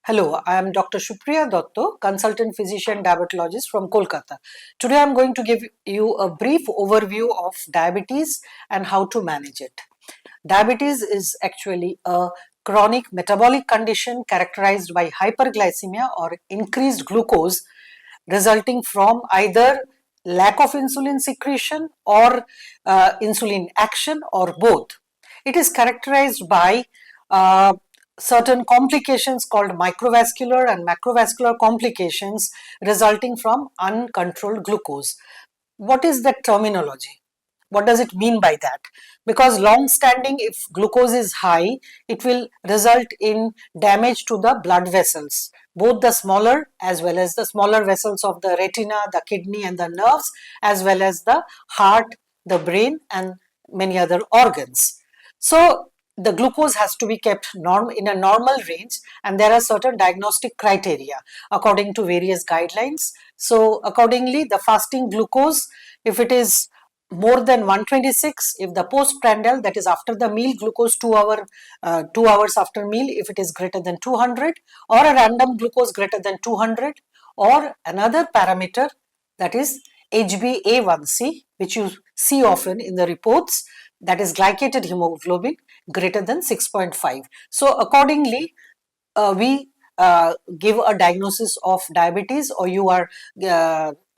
Hello, I am Dr. Supriya Datta, consultant physician diabetologist from Kolkata. Today I am going to give you a brief overview of diabetes and how to manage it. Diabetes is actually a chronic metabolic condition characterized by hyperglycemia or increased glucose resulting from either lack of insulin secretion or insulin action or both. It is characterized by uh, certain complications called microvascular and macrovascular complications resulting from uncontrolled glucose. What is that terminology? What does it mean by that? Because long standing, if glucose is high, it will result in damage to the blood vessels, both the smaller as well as the smaller vessels of the retina, the kidney and the nerves, as well as the heart, the brain and many other organs. So the glucose has to be kept in a normal range, and there are certain diagnostic criteria according to various guidelines. So accordingly, the fasting glucose, if it is more than 126, if the postprandial, that is after the meal glucose 2 hours after meal, if it is greater than 200, or a random glucose greater than 200, or another parameter, that is HbA1c, which you see often in the reports, that is glycated hemoglobin greater than 6.5. So accordingly, we give a diagnosis of diabetes, or you are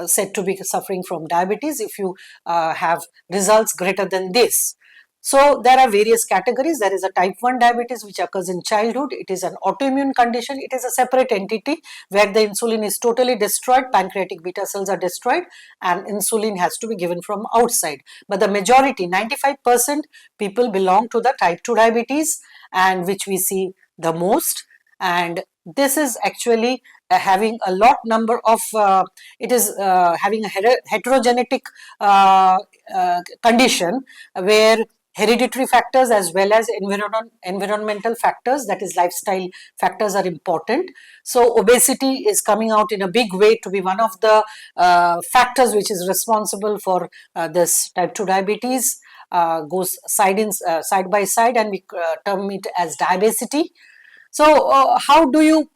said to be suffering from diabetes if you have results greater than this. So there are various categories. There is a type 1 diabetes which occurs in childhood. It is an autoimmune condition. It is a separate entity where the insulin is totally destroyed, pancreatic beta cells are destroyed, and insulin has to be given from outside. But the majority, 95% people belong to the type 2 diabetes, and which we see the most. And this is actually having a lot number of it is having a heterogenetic condition where hereditary factors as well as environmental factors, that is lifestyle factors, are important. So obesity is coming out in a big way to be one of the factors which is responsible for this type 2 diabetes. Goes side by side, and we term it as diabesity. So how do you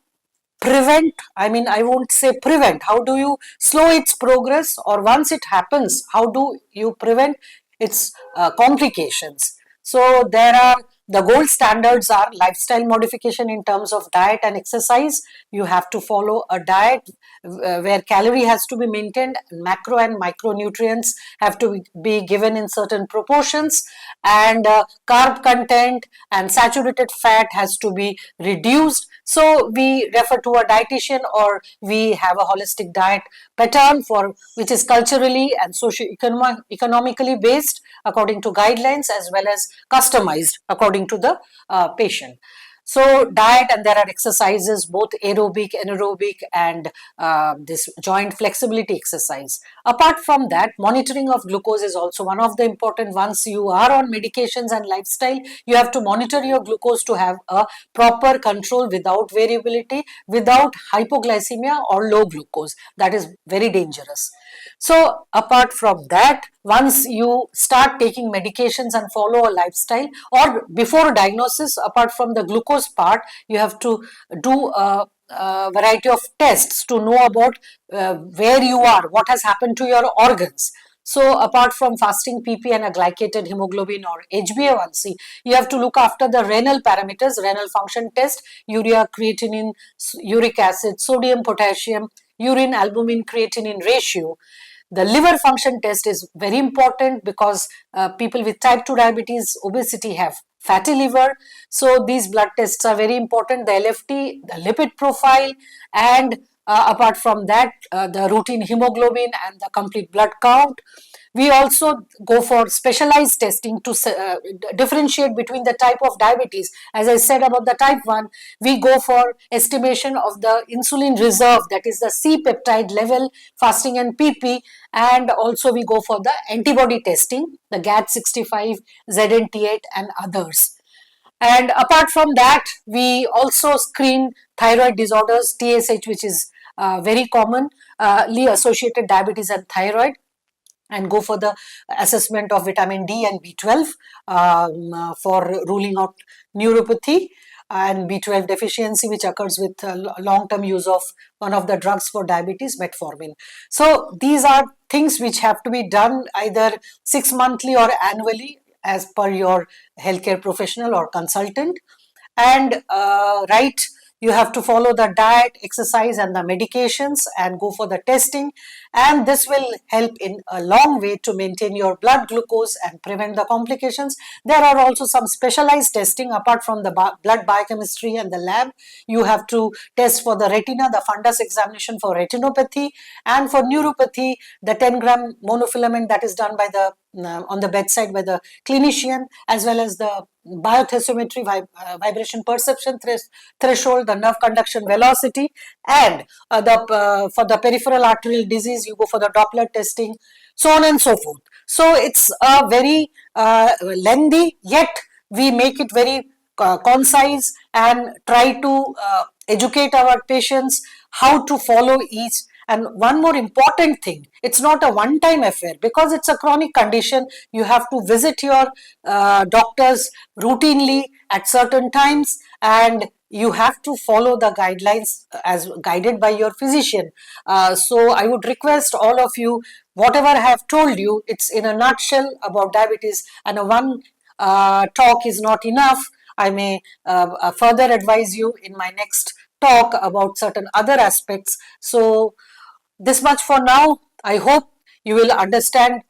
prevent? I mean, I won't say prevent. How do you slow its progress, or once it happens, how do you prevent its complications? So there are, the gold standards are lifestyle modification in terms of diet and exercise. You have to follow a diet where calorie has to be maintained, macro and micronutrients have to be given in certain proportions, and carb content and saturated fat has to be reduced. So we refer to a dietitian, or we have a holistic diet pattern for which is culturally and socio-economically based according to guidelines, as well as customized according to the patient. So diet, and there are exercises, both aerobic, anaerobic, and this joint flexibility exercise. Apart from that, monitoring of glucose is also one of the important. Once you are on medications and lifestyle, you have to monitor your glucose to have a proper control without variability, without hypoglycemia or low glucose. That is very dangerous. So apart from that, once you start taking medications and follow a lifestyle, or before diagnosis, apart from the glucose part, you have to do a variety of tests to know about where you are, what has happened to your organs. So apart from fasting PP and a glycated hemoglobin or HbA1c, you have to look after the renal parameters, renal function test, urea, creatinine, uric acid, sodium, potassium, urine, albumin, creatinine ratio. The liver function test is very important because people with type 2 diabetes, obesity have fatty liver. So these blood tests are very important. The LFT, the lipid profile, and apart from that, the routine hemoglobin and the complete blood count. We also go for specialized testing to differentiate between the type of diabetes. As I said about the type 1, we go for estimation of the insulin reserve, that is the C-peptide level, fasting and PP, and also we go for the antibody testing, the GAT65, ZNT8 and others. And apart from that, we also screen thyroid disorders, TSH, which is very commonly associated diabetes and thyroid, and go for the assessment of vitamin D and B12 for ruling out neuropathy. and B12 deficiency, which occurs with long-term use of one of the drugs for diabetes, metformin. So these are things which have to be done either 6 monthly or annually as per your healthcare professional or consultant. And right, you have to follow the diet, exercise, and the medications, and go for the testing, and this will help in a long way to maintain your blood glucose and prevent the complications. There are also some specialized testing apart from the blood biochemistry and the lab. You have to test for the retina, the fundus examination for retinopathy, and for neuropathy, the 10-gram monofilament that is done by the on the bedside by the clinician, as well as the biothermometry, vibration perception threshold, the nerve conduction velocity, and for the peripheral arterial disease, you go for the Doppler testing, so on and so forth. So it's a very lengthy, yet we make it very concise and try to educate our patients how to follow each. And one more important thing, it's not a one-time affair because it's a chronic condition. You have to visit your doctors routinely at certain times, and you have to follow the guidelines as guided by your physician. So I would request all of you, whatever I have told you, it's in a nutshell about diabetes, and a one talk is not enough. I may further advise you in my next talk about certain other aspects. So this much for now. I hope you will understand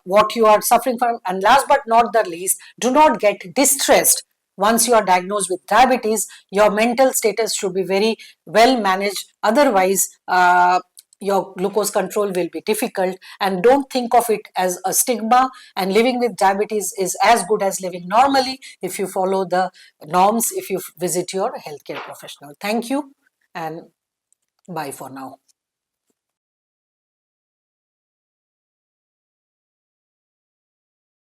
what you are suffering from. And last but not the least, do not get distressed. Once you are diagnosed with diabetes, your mental status should be very well managed. Otherwise, your glucose control will be difficult, and don't think of it as a stigma. And living with diabetes is as good as living normally if you follow the norms, if you visit your healthcare professional. Thank you, and bye for now.